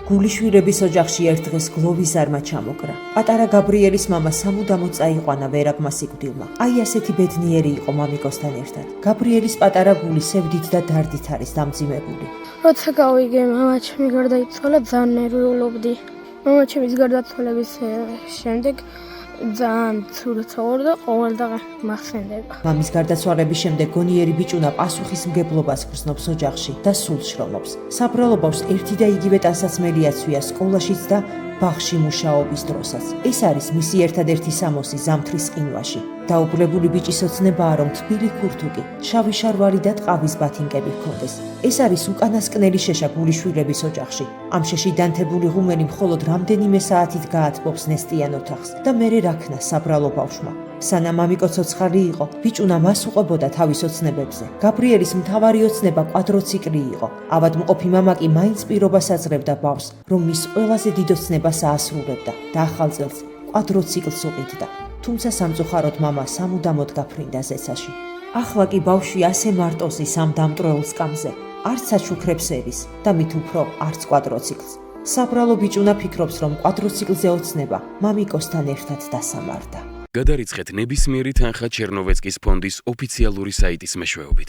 გულიშვილების ოჯახში ერთ დღეს გლოვიზარმა ჩამოგრა. პატარა გაბრიელის მამა სამუდამოდ წაიყვანა ვერაგმა სიკვდილმა. აი ასეთი ბედნიერი იყო მამიკოსთან ერთად. გაბრიელის პატარა გული სევდით და დარდით არის დამძიმებული. როცა გავიგე მამაჩემი გარდაიცვალა, ძალიან ნერვიულობდი. მამაჩემის გარდაცვალების შემდეგ ძალიან ცურცოვდა ყოველდღე მახსენდება. მამის გარდაცვალების შემდეგ გონიერი ბიჭუნა პასუხისმგებლობას გრძნობს ოჯახში და სულ შრომობს. საბრალობავს ერთი და იგივე ტანსაცმელი აცვია სკოლაშიც და ბაღში მუშაობის დროსაც. ეს არის მისი ერთადერთი სამოსი ზამთრის ყინვაში. დაუბრუნებული ბიჭის ოცნებაა, რომ თბილი ქურთუკი, შავი შარვარი და ტყავის ბათინკები ჰქონდეს. ეს არის უკანასკნელი შეშა გულიშვილების ოჯახში. ამ შეში დანთებული ღუმელი მხოლოდ რამდენიმე საათით გაათბობს ნესტიან ოთახს და მერე რაქნა საბრალო ბავშვმა. სანამ მამიკო ცოცხალი იყო, ბიჭუნა მას უყვებოდა თავის ოცნებებზე. გაბრიელის მთავარი ოცნება კვადროციკლი იყო. ავადმყოფი მამა კი მაინც პირობას აძლევდა ბავშვს, რომ მის ყველაზე დიდ ოცნებას აასრულებდა და ახალ წელს კვადროციკლს უყიდდა. თუმცა სამწუხაროდ მამა სამუდამოდ გაფრინდა ზეცაში. ახლა კი ბავშვი ასე მარტოსის ამ დამტვრეულ სკამზე, არც აჩუქრებს ერის და მით უფრო არც კვადროციკლს. საბრალო ბიჭუნა ფიქრობს, რომ კვადროციკლზე ოცნება მამიკოსთან ერთად დასამარდა. გადარიცხეთ ნებისმიერი თანხა ჩერნოვეცკის ფონდის ოფიციალური საიტის მეშვეობით.